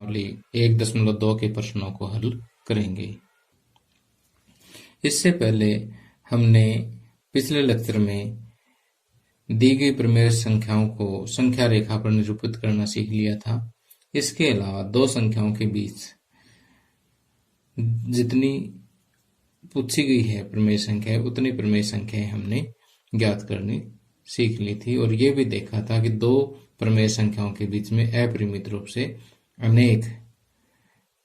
शब्दावली 1.2 के प्रश्नों को हल करेंगे। इससे पहले हमने पिछले लेक्चर में दी गई प्रमेय संख्याओं को संख्या रेखा पर निरूपित करना सीख लिया था। इसके अलावा दो संख्याओं के बीच जितनी पूछी गई है प्रमेय संख्या उतनी प्रमेय संख्याएं हमने ज्ञात करनी सीख ली थी, और ये भी देखा था कि दो प्रमेय संख्याओं के बीच में अपरिमित रूप से अनेक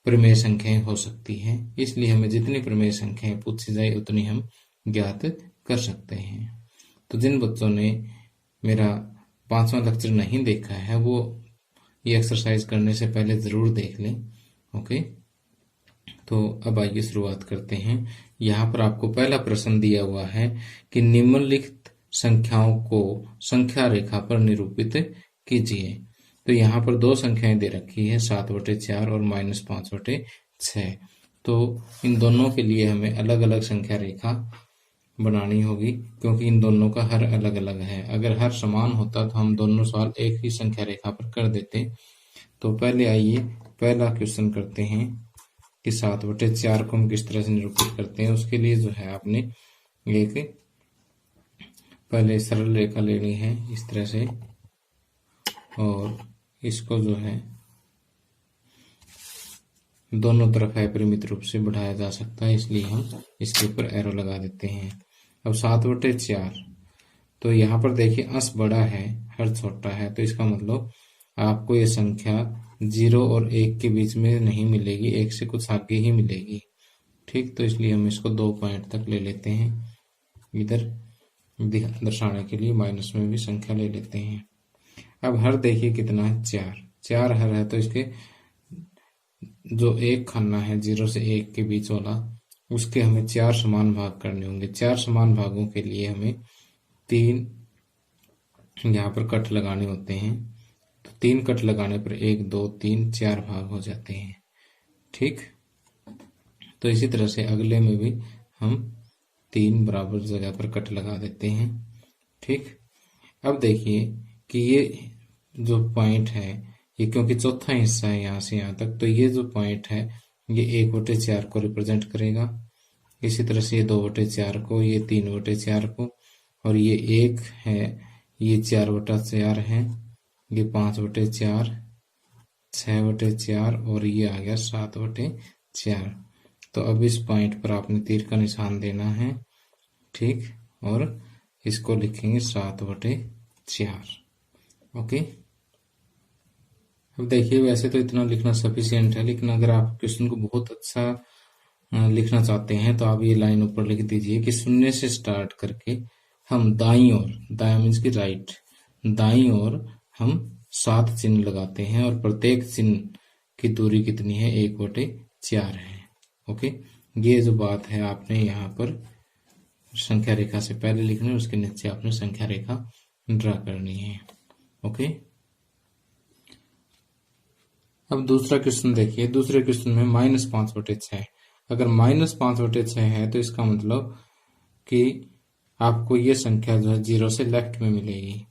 प्रमेय संख्याएं हो सकती हैं। इसलिए हमें जितनी प्रमेय संख्याएं पूछी जाए उतनी हम ज्ञात कर सकते हैं। तो जिन बच्चों ने मेरा 5वां लेक्चर नहीं देखा है वो ये एक्सरसाइज करने से पहले जरूर देख लें। ओके, तो अब आइए शुरुआत करते हैं। यहाँ पर आपको पहला प्रश्न दिया हुआ है कि निम्नलिखित संख्याओं को संख्या रेखा पर निरूपित कीजिए। तो यहाँ पर दो संख्याएं दे रखी है 7/4 और -5/6। तो इन दोनों के लिए हमें अलग अलग संख्या रेखा बनानी होगी, क्योंकि इन दोनों का हर अलग अलग है। अगर हर समान होता तो हम दोनों सवाल एक ही संख्या रेखा पर कर देते। तो पहले आइए पहला क्वेश्चन करते हैं कि 7/4 को हम किस तरह से निरूपित करते हैं। उसके लिए जो है आपने एक पहले सरल रेखा लेनी है इस तरह से, और इसको जो है दोनों तरफ अपरिमित रूप से बढ़ाया जा सकता है, इसलिए हम इसके ऊपर एरो लगा देते हैं। अब 7/4, तो यहाँ पर देखिए अंश बड़ा है हर छोटा है, तो इसका मतलब आपको ये संख्या 0 और 1 के बीच में नहीं मिलेगी, 1 से कुछ आगे ही मिलेगी। ठीक, तो इसलिए हम इसको 2 पॉइंट तक ले लेते हैं। इधर दर्शाने के लिए माइनस में भी संख्या ले लेते हैं। अब हर देखिए कितना है, 4 हर है, तो इसके जो एक खाना है 0 से 1 के बीच वाला, उसके हमें 4 समान भाग करने होंगे। 4 समान भागों के लिए हमें 3 यहाँ पर कट लगाने होते हैं। तो 3 कट लगाने पर 1 2 3 4 भाग हो जाते हैं। ठीक, तो इसी तरह से अगले में भी हम 3 बराबर जगह पर कट लगा देते हैं। ठीक, अब देखिए कि ये जो पॉइंट है ये क्योंकि चौथा हिस्सा है यहाँ से यहाँ तक, तो ये जो पॉइंट है ये 1/4 को रिप्रेजेंट करेगा। इसी तरह से ये 2/4 को, ये 3/4 को, और ये 1 है, ये 4/4 है, ये 5/4, 6/4 और ये आ गया 7/4। तो अब इस पॉइंट पर आपने तीर का निशान देना है। ठीक, और इसको लिखेंगे 7/4। ओके, अब देखिए वैसे तो इतना लिखना सफिशिएंट है, लेकिन अगर आप क्वेश्चन को बहुत अच्छा लिखना चाहते हैं तो आप ये लाइन ऊपर लिख दीजिए कि 0 से स्टार्ट करके हम दाईं ओर, दायां मीन्स की राइट, दाईं ओर हम 7 चिन्ह लगाते हैं और प्रत्येक चिन्ह की दूरी कितनी है, 1/4 है। ओके, ये जो बात है आपने यहाँ पर संख्या रेखा से पहले लिखना है, उसके नीचे आपने संख्या रेखा ड्रा करनी है। ओके, अब दूसरा क्वेश्चन देखिए। दूसरे क्वेश्चन में -5/6। अगर -5/6 है तो इसका मतलब कि आपको ये संख्या जो है 0 से लेफ्ट में मिलेगी।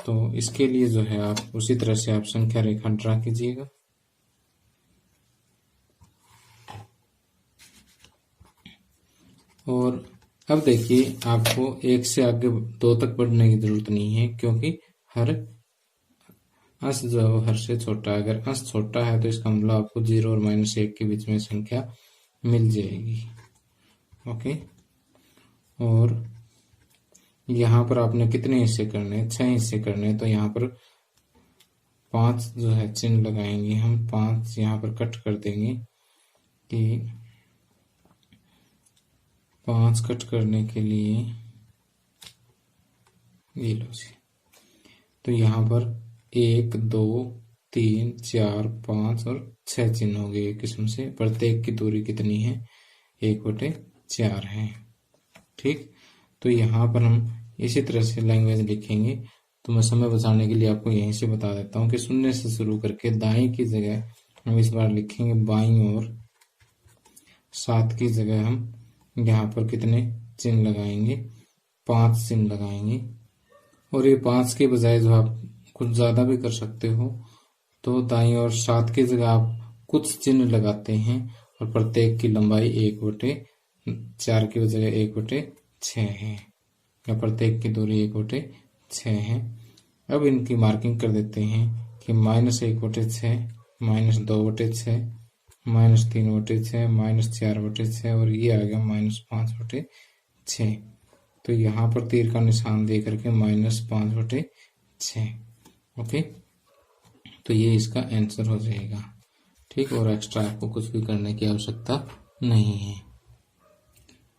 तो इसके लिए जो है आप उसी तरह से आप संख्या रेखा ड्रा कीजिएगा। और अब देखिए आपको 1 से आगे 2 तक बढ़ने की जरूरत नहीं है, क्योंकि हर अंश जो है हर से छोटा है। अगर अंश छोटा है तो इसका मतलब आपको 0 और -1 के बीच में संख्या मिल जाएगी। ओके, और यहाँ पर आपने कितने हिस्से करने हैं, 6 हिस्से करने हैं। तो यहाँ पर 5 जो है चिन्ह लगाएंगे हम, 5 यहाँ पर कट कर देंगे कि 5 कट करने के लिए ये लो जी। तो यहाँ पर 1 2 3 4 5 और 6 चिन्ह हो गए एक किस्म से। प्रत्येक की दूरी कितनी है, 1/4 है। ठीक, तो यहाँ पर हम इसी तरह से लैंग्वेज लिखेंगे। तो मैं समय बचाने के लिए आपको यहीं से बता देता हूँ कि 0 से शुरू करके दाएं की जगह हम इस बार लिखेंगे बाईं ओर, 7 की जगह हम यहाँ पर कितने चिन्ह लगाएंगे, 5 चिन्ह लगाएंगे। और ये 5 के बजाय जो आप कुछ ज्यादा भी कर सकते हो, तो दाईं ओर 7 की जगह आप कुछ चिन्ह लगाते हैं और प्रत्येक की लंबाई 1/4 की बजाय 1/6 है, या प्रत्येक की दूरी 1/6 है। अब इनकी मार्किंग कर देते हैं कि -1/6, -2/6, -3/6, -4/6 और ये आ गया -5/6। तो यहाँ पर तीर का निशान दे करके -5/6। ओके, तो ये इसका आंसर हो जाएगा। ठीक, और एक्स्ट्रा आपको कुछ भी करने की आवश्यकता नहीं है।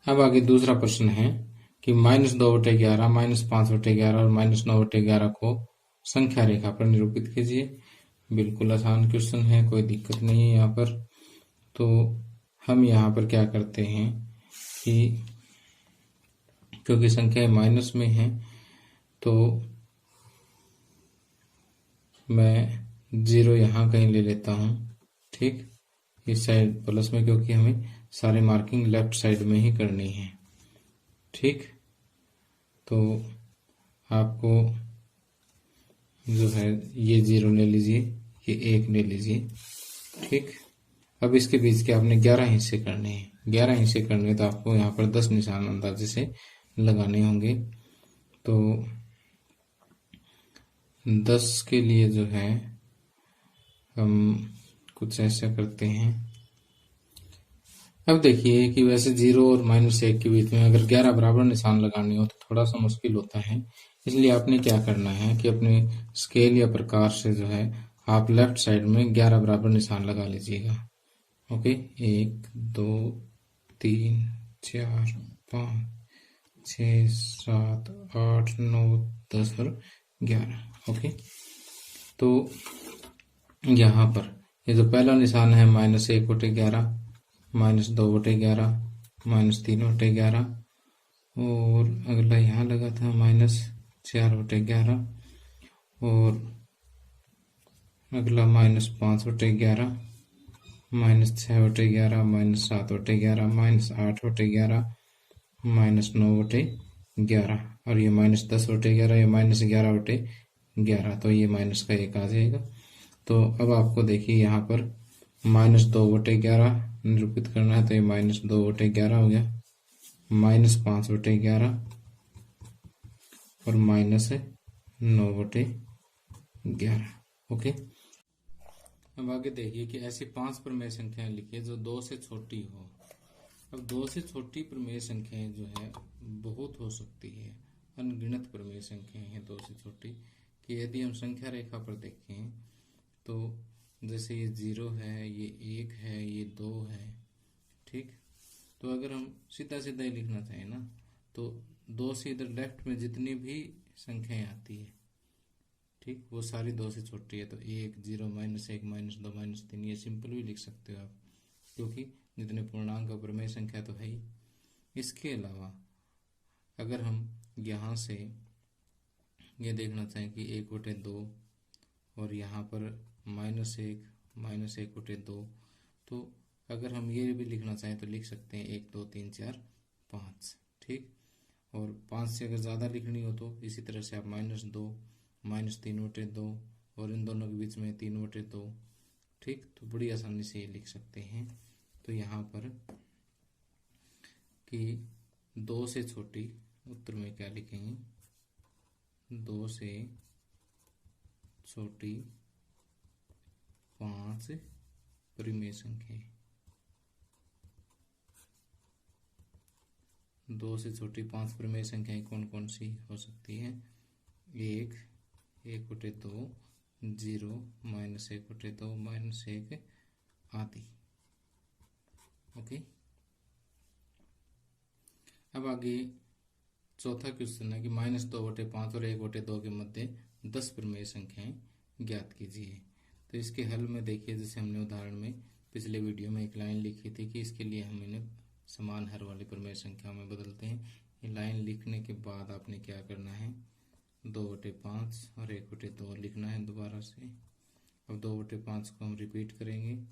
अब आगे दूसरा प्रश्न है कि -2/11, -5/11 और -9/11 को संख्या रेखा पर निरूपित कीजिए। बिल्कुल आसान क्वेश्चन है, कोई दिक्कत नहीं है यहाँ पर। तो हम यहाँ पर क्या करते हैं कि क्योंकि संख्या माइनस में है तो मैं 0 यहाँ कहीं ले लेता हूँ। ठीक, इस साइड प्लस में, क्योंकि हमें सारे मार्किंग लेफ्ट साइड में ही करनी है। ठीक, तो आपको जो है ये 0 ले लीजिए, ये 1 ले लीजिए। ठीक, अब इसके बीच के आपने 11 हिस्से करने हैं। 11 हिस्से करने तो आपको यहाँ पर 10 निशान अंदाजे से लगाने होंगे। तो 10 के लिए जो है हम कुछ ऐसा करते हैं। अब देखिए कि वैसे 0 और -1 के बीच में अगर 11 बराबर निशान लगाने हो तो थोड़ा सा मुश्किल होता है। इसलिए आपने क्या करना है कि अपने स्केल या प्रकार से जो है आप लेफ्ट साइड में 11 बराबर निशान लगा लीजिएगा। ओके, 1 2 3 4 5 6 7 8 9 10 और 11। ओके, तो यहाँ पर ये जो पहला निशान है -1/11, -2/11, -3/11 और अगला यहाँ लगा था -4/11 और अगला -5/11, -6/11, -7/11, -8/11, -9/11 और ये -10/11 या -11/11। तो ये माइनस का 1 आ जाएगा। तो अब आपको देखिए यहाँ पर -2/11 निरूपित करना है, तो ये -2/11 हो गया, -5/11 और -9/11। ओके, अब आगे देखिए कि ऐसी 5 प्रमेय संख्याएं लिखिए जो 2 से छोटी हो। अब 2 से छोटी प्रमेय संख्याएं जो है बहुत हो सकती है, अनगिनत प्रमेय संख्याएं हैं 2 से छोटी। कि यदि हम संख्या रेखा पर देखें तो जैसे ये 0 है, ये 1 है, ये 2 है। ठीक, तो अगर हम सीधा सीधा ही लिखना चाहें ना तो 2 से इधर लेफ्ट में जितनी भी संख्याएं आती है, ठीक, वो सारी 2 से छोटी है। तो 1 0 -1 -2 -3 ये सिंपल भी लिख सकते हो आप, क्योंकि जितने पूर्णांक और प्रमेय संख्या तो है ही। इसके अलावा अगर हम यहाँ से ये देखना चाहें कि 1/2 और यहाँ पर -1 -1/2, तो अगर हम ये भी लिखना चाहें तो लिख सकते हैं 1 2 3 4 5। ठीक, और 5 से अगर ज़्यादा लिखनी हो तो इसी तरह से आप -2 -3/2 और इन दोनों के बीच में 3/2। ठीक, तो बड़ी आसानी से ये लिख सकते हैं। तो यहाँ पर कि 2 से छोटी, उत्तर में क्या लिखेंगे, 2 से छोटी 5 परिमेय संख्या। 2 से छोटी 5 परिमेय संख्याएं कौन कौन सी हो सकती है? 1 1/2, 0 -1/2, -1 आदि। ओके, अब आगे चौथा क्वेश्चन है कि -2/5 और 1/2 के मध्य 10 परिमेय संख्याएं ज्ञात कीजिए। तो इसके हल में देखिए, जैसे हमने उदाहरण में पिछले वीडियो में एक लाइन लिखी थी कि इसके लिए हम इन्हें समान हर वाली परिमेय संख्या में बदलते हैं। ये लाइन लिखने के बाद आपने क्या करना है, 2/5 और 1/2 लिखना है दोबारा से। अब 2/5 को हम रिपीट करेंगे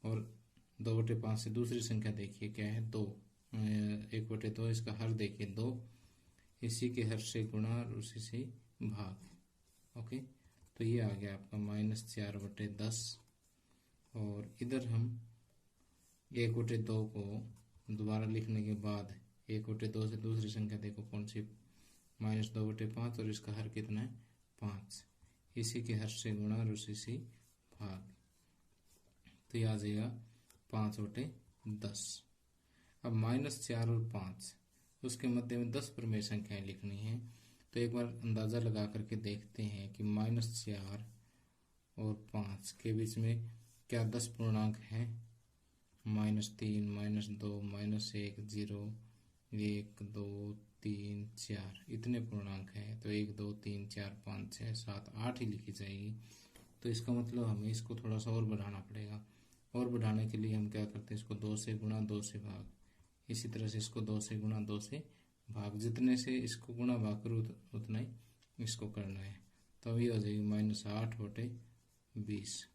और 2/5 से दूसरी संख्या देखिए क्या है, 2। 1/2 इसका हर देखिए 2, इसी के हर से गुणा और उसी से भाग। ओके, तो ये आ गया आपका -4/10। और इधर हम 1/2 को दोबारा लिखने के बाद 1/2 से दूसरी संख्या देखो कौन सी, -2/5, और इसका हर कितना है 5। इसी के हर से गुणा और उसी से भाग, तो ये आ जाएगा 5/10। अब -4 और 5, उसके मध्य में 10 प्रमेय संख्याएं लिखनी है। तो एक बार अंदाजा लगा करके देखते हैं कि -4 और 5 के बीच में क्या 10 पूर्णांक हैं। -3, -2, -1, 0, 1, 2, 3, 4 इतने पूर्णांक हैं। तो 1, 2, 3, 4, 5, 6, 7, 8 ही लिखी जाएगी। तो इसका मतलब हमें इसको थोड़ा सा और बढ़ाना पड़ेगा। और बढ़ाने के लिए हम क्या करते हैं, इसको 2 से गुणा, 2 से भाग। इसी तरह से इसको 2 से गुणा, 2 से भाग। जितने से इसको गुणा भाग करो उतना ही इसको करना है। तो अब ये हो जाएगी -8/20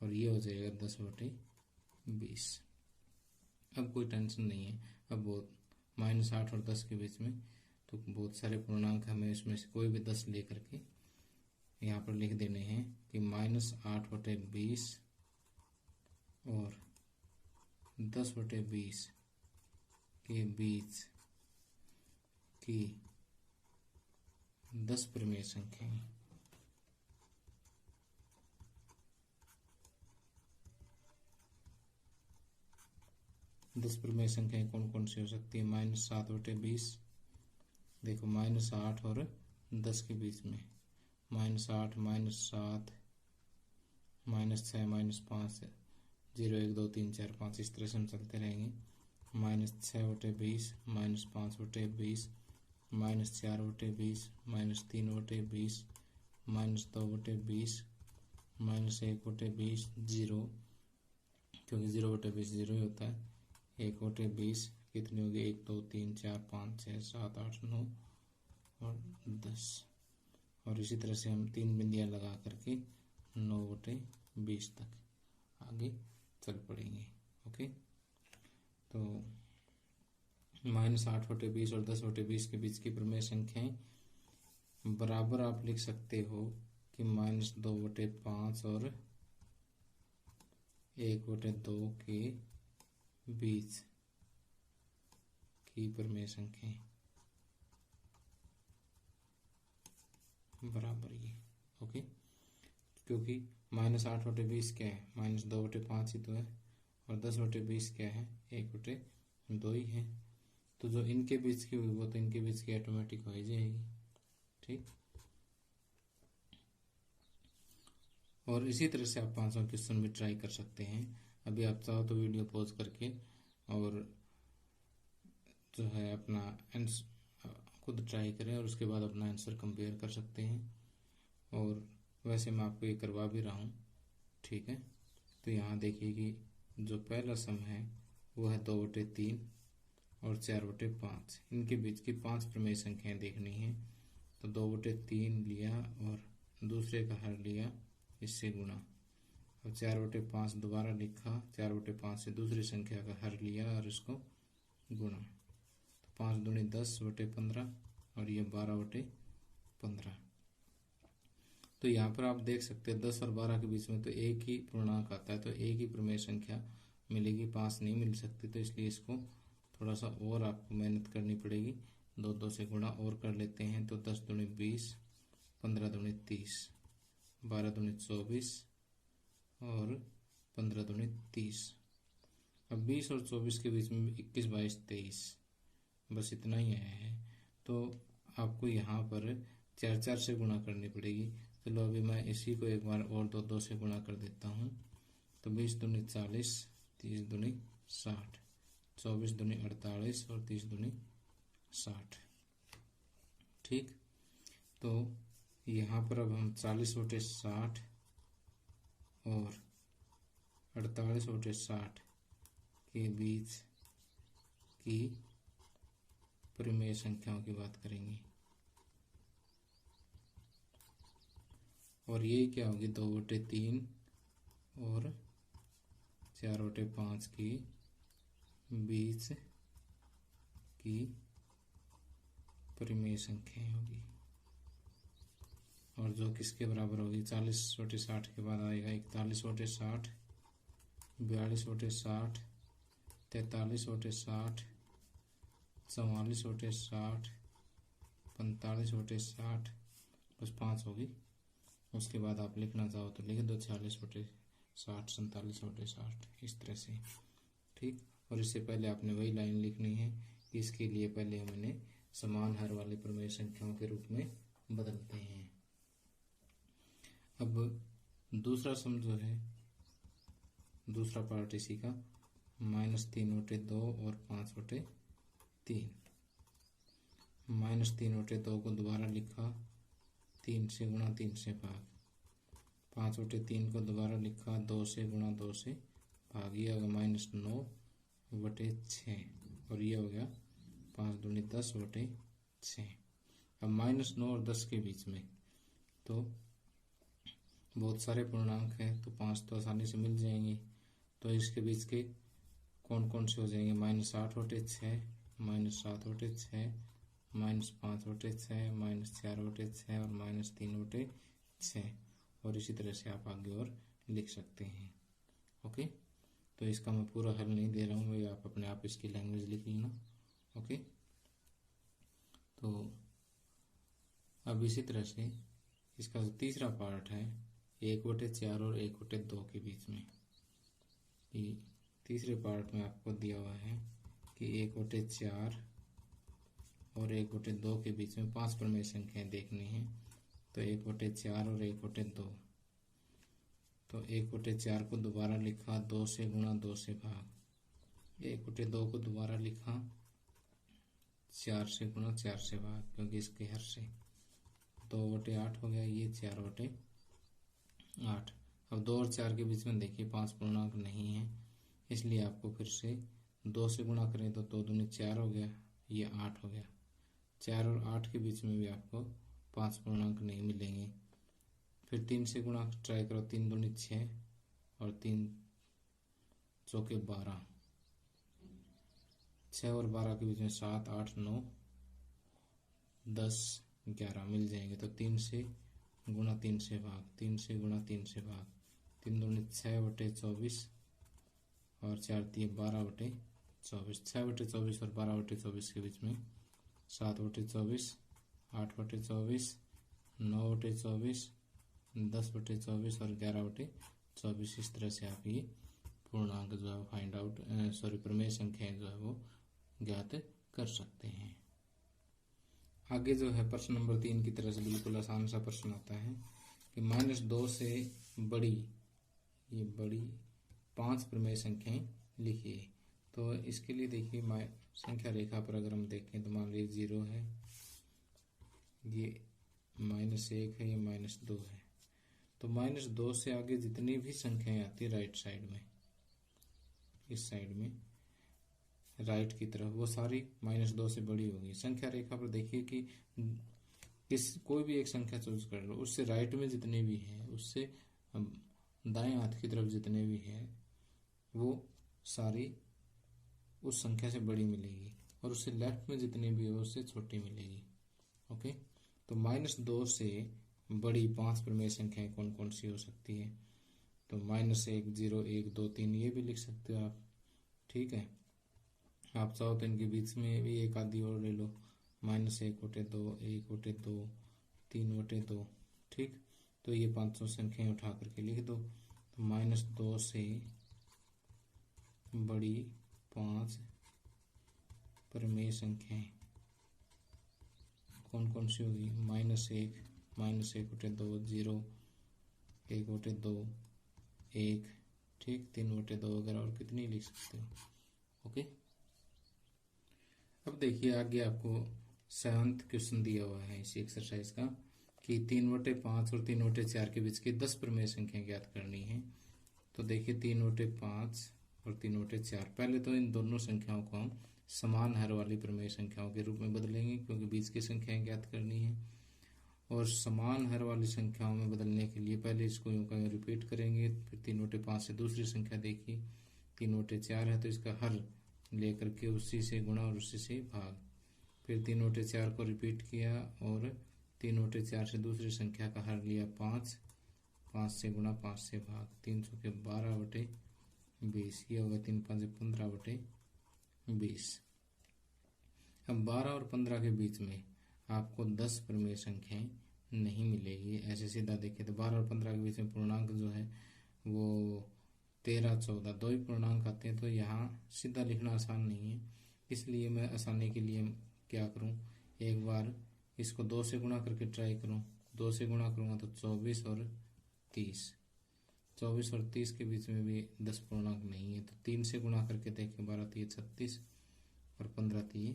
और ये हो जाएगा 10/20। अब कोई टेंशन नहीं है। अब बहुत -8 और 10 के बीच में तो बहुत सारे पूर्णांक हमें इसमें से कोई भी 10 लेकर के यहाँ पर लिख देने हैं कि -8/20 और 10/20 के बीच की 10 प्रमेय संख्याएं। दस प्रमेय संख्याएं कौन कौन सी हो सकती है। -7/20, देखो -8 और 10 के बीच में, -8, -7, -6, -5, 0, 1, 2, 3, 4, 5 इस तरह से हम चलते रहेंगे। -6/20, -5/20, -4/20, -3/20, -2/20, -1/20, 0, क्योंकि 0/20 0 ही होता है। 1/20 कितनी होगी, 1, 2, 3, 4, 5, 6, 7, 8, 9 और 10। और इसी तरह से हम 3 बिंदियां लगा करके 9/20 तक आगे चल पड़ेंगे। ओके, तो -8/20 और 10/20 के बीच की प्रमेय संख्याएं बराबर आप लिख सकते हो कि -2/5 और 1/2 के बीच की प्रमेय संख्याएं बराबर ये। ओके, क्योंकि -8/20 क्या है, -2/5 ही तो है, और 10/20 क्या है, 1/2 ही है। तो जो इनके बीच की हुई वो तो इनके बीच की ऑटोमेटिक हो ही जाएगी। ठीक, और इसी तरह से आप 5वां क्वेश्चन भी ट्राई कर सकते हैं। अभी आप चाहो तो वीडियो पॉज करके और जो है अपना आंसर खुद ट्राई करें और उसके बाद अपना आंसर कंपेयर कर सकते हैं। और वैसे मैं आपको ये करवा भी रहा हूँ। ठीक है, तो यहाँ देखिए कि जो पहला सम है वो है 2/3 और 4/5। इनके बीच की 5 प्रमेय संख्याएं देखनी है। तो 2/3 लिया और दूसरे का हर लिया, इससे गुणा, और 4/5 दोबारा लिखा, 4/5 से दूसरी संख्या का हर लिया और इसको गुणा। तो 5 दूनी 10/15 और ये 12/15। तो यहाँ पर आप देख सकते हैं 10 और 12 के बीच में तो एक ही पूर्णांक आता है, तो एक ही प्रमेय संख्या मिलेगी, 5 नहीं मिल सकती। तो इसलिए इसको थोड़ा सा और आपको मेहनत करनी पड़ेगी। 2 से गुणा और कर लेते हैं। तो 10 दूनी 20, 15 दूनी 30, 12 दूनी 24 और 15 दूनी 30। अब 20 और 24 के बीच में 21, 22, 23, बस इतना ही आया है। तो आपको यहाँ पर 4 से गुणा करनी पड़ेगी। चलो अभी मैं इसी को एक बार और 2 से गुणा कर देता हूँ। तो 20 दूनी 40, 30 दूनी 60, 24 दूनी 48 और 30 दूनी 60। ठीक, तो यहाँ पर अब हम 40/60 और 48/60 के बीच की प्रमेय संख्याओं की बात करेंगे। और ये क्या होगी, 2/3 और 4/5 की बीच की प्रमेय संख्याएं होगी। और जो किसके बराबर होगी 40/60 के बाद आएगा 41/60, 42/60, 43/60, 44/60, 45/60, बस 5 होगी। उसके बाद आप लिखना चाहो तो लिख दो 46/60, 47/60, इस तरह से। ठीक, और इससे पहले आपने वही लाइन लिखनी है कि इसके लिए पहले हम इन्हें समान हर वाले प्रमेय संख्याओं के रूप में बदलते हैं। अब दूसरा सम जो है, दूसरा पार्ट इसी का -3/2 और 5/3। -3/2 को दोबारा लिखा 3 से गुणा 3 से भाग, 5/3 को दोबारा लिखा 2 से गुणा 2 से भाग, ये होगा -9/6 और ये हो गया 5 दूनी 10/6। अब -9 और 10 के बीच में तो बहुत सारे पूर्णांक हैं, तो 5 तो आसानी से मिल जाएंगे। तो इसके बीच के कौन कौन से हो जाएंगे, -8/6, -7/6, -5/6, -4/6 और -3/6, और इसी तरह से आप आगे और लिख सकते हैं। ओके, तो इसका मैं पूरा हल नहीं दे रहा हूँ, ये आप अपने आप इसकी लैंग्वेज लिख लेना। ओके, तो अब इसी तरह से इसका जो तीसरा पार्ट है 1/4 और 1/2 के बीच में, ये तीसरे पार्ट में आपको दिया हुआ है कि 1/4 और 1/2 के बीच में 5 प्रमेय संख्याएं देखनी है। तो 1/4 और 1/2, तो 1/4 को दोबारा लिखा 2 से गुणा 2 से भाग, 1/2 को दोबारा लिखा 4 से गुणा 4 से भाग, क्योंकि इसके हर से 2/8 हो गया, ये 4/8। अब 2 और 4 के बीच में देखिए 5 पूर्णांक नहीं है, इसलिए आपको फिर से 2 से गुणा करें तो 2 दूनी 4 हो गया, ये 8 हो गया। 4 और 8 के बीच में भी आपको 5 पूर्णांक नहीं मिलेंगे। फिर 3 से गुणा ट्राई करो, 3 दूनी 6 और 3 चौके 12, 6 और 12 के बीच में 7, 8, 9, 10, 11 मिल जाएंगे। तो 3 से गुणा 3 से भाग, 3 से गुणा 3 से भाग, 3 दूनी 6/24 और 4 3 12/24, 6/24 और 12/24 के बीच में 7/24, 8/24, 9/24, 10/24 और 11/24, इस तरह से आप ये पूर्णांक जो है फाइंड आउट प्रमेय संख्याएं जो है वो ज्ञात कर सकते हैं। आगे जो है प्रश्न नंबर 3 की तरह से बिल्कुल आसान सा प्रश्न आता है कि -2 से बड़ी, ये बड़ी 5 प्रमेय संख्याएं लिखिए। तो इसके लिए देखिए संख्या रेखा पर अगर हम देखें तो मान लीजिए 0 है, ये -1 है, ये -2 है। तो -2 से आगे जितनी भी संख्याएं आती है राइट साइड में, इस साइड में राइट की तरफ, वो सारी -2 से बड़ी होगी। संख्या रेखा पर देखिए कि कोई भी एक संख्या चूज कर लो, उससे राइट में जितने भी हैं, उससे दाएं हाथ की तरफ जितने भी हैं, वो सारी उस संख्या से बड़ी मिलेगी, और उससे लेफ्ट में जितनी भी हो उससे छोटी मिलेगी। ओके, तो -2 से बड़ी 5 प्रमेय संख्याएं कौन कौन सी हो सकती है, तो -1, 0, 1, 2, 3 ये भी लिख सकते हो आप। ठीक है, आप चाहो तो इनके बीच में भी एक आधी और ले लो, -1/2, 1/2, 3/2। ठीक, तो ये 500 संख्याएं उठा करके लिख दो। तो -2 से बड़ी 5 प्रमेय संख्याएं कौन कौन सी होगी, -1, -1/2, 0, 1/2, 1, ठीक, 3/2 वगैरह, और कितनी लिख सकते हो। ओके, अब देखिए आगे आपको 7th क्वेश्चन दिया हुआ है इसी एक्सरसाइज का कि 3/5 और 3/4 के बीच की 10 प्रमेय संख्या ज्ञात करनी है। तो देखिए 3/5 और 3/4, पहले तो इन दोनों संख्याओं को हम समान हर वाली प्रमेय संख्याओं के रूप में बदलेंगे, क्योंकि बीच की संख्याएं ज्ञात करनी है। और समान हर वाली संख्याओं में बदलने के लिए पहले इसको यूं का रिपीट करेंगे। फिर 3/5 से दूसरी संख्या देखी, 3/4 है तो इसका हर लेकर के उसी से गुणा और उसी से भाग, फिर 3/4 को रिपीट किया और 3 बटे 4 से दूसरी संख्या का हर लिया 5, 5 से गुणा 5 से भाग, 3 चौके 12 बटे 20, ये होगा 3 5 15 बटे 20। अब 12 और 15 के बीच में आपको 10 परिमेय संख्याएं नहीं मिलेगी। ऐसे सीधा देखें तो 12 और 15 के बीच में पूर्णांक जो है वो 13 14 दो ही पूर्णांक आते हैं, तो यहाँ सीधा लिखना आसान नहीं है। इसलिए मैं आसानी के लिए क्या करूं, एक बार इसको 2 से गुणा करके ट्राई करूं। 2 से गुणा करूंगा तो 24 और 30, 24 और 30 के बीच में भी 10 पूर्णांक नहीं है, तो 3 से गुणा करके देखें। 12 3 36 और 15 3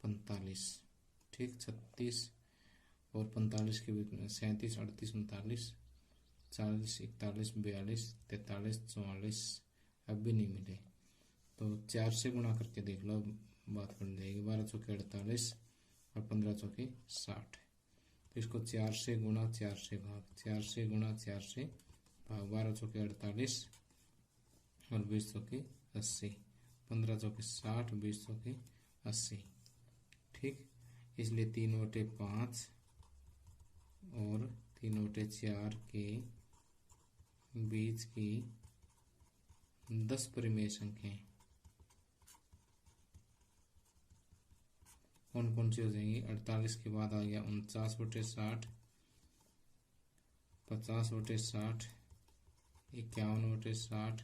45, ठीक। 36 और 45 के बीच में 37 38 39 40 41 42 43 44 अब भी नहीं मिले, तो 4 से गुणा करके देख लो, बात बन जाएगी। 12 चौके 48 और 15 चौके 60, तो इसको 4 से गुणा 4 से भाग, 4 से गुणा 4 से भाग। 12 चौके 48 और 20 चौके 80, 15 चौके 60, 20 चौके 80, ठीक। इसलिए 3 बटे 5 और 3 बटे 4 के बीच की 10 परिमेय संख्याएं कौन कौन सी हो जाएंगी। 48 के बाद आ गया 49 बटे 60, 50 बटे 60, 51 बटे 60,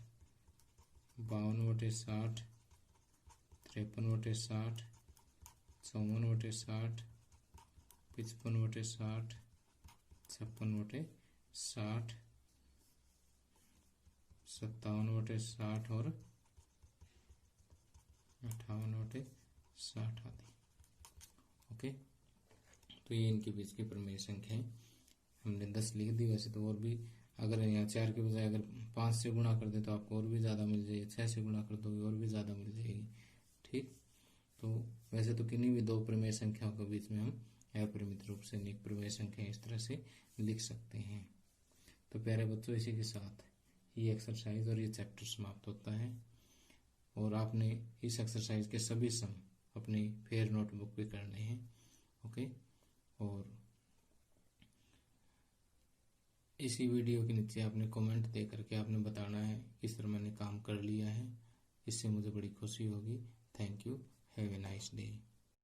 52 बटे 60, 53 बटे 60, 54 बटे 60, 55 बटे 60, 56 बटे 60, 57 बटे 60 और 58 बटे 60 आदि। ओके, तो ये इनके बीच की परिमेय संख्या है। हमने 10 लिख दी। वैसे तो और भी, अगर यहाँ 4 के बजाय अगर 5 से गुणा कर दे तो आपको और भी ज्यादा मिल जाएगी, 6 से गुणा कर दोगे और भी ज्यादा मिल जाएगी, ठीक। तो वैसे तो किन्हीं भी 2 परिमेय संख्याओं के बीच में हम अपरिमित रूप से अनेक परिमेय संख्या इस तरह से लिख सकते हैं। तो प्यारे बच्चों, इसी के साथ ये एक्सरसाइज और ये चैप्टर समाप्त होता है, और आपने इस एक्सरसाइज के सभी सम अपनी फेयर नोटबुक पे करने हैं। ओके, और इसी वीडियो के नीचे आपने कमेंट दे करके आपने बताना है किस तरह मैंने काम कर लिया है। इससे मुझे बड़ी खुशी होगी। Thank you, have a nice day.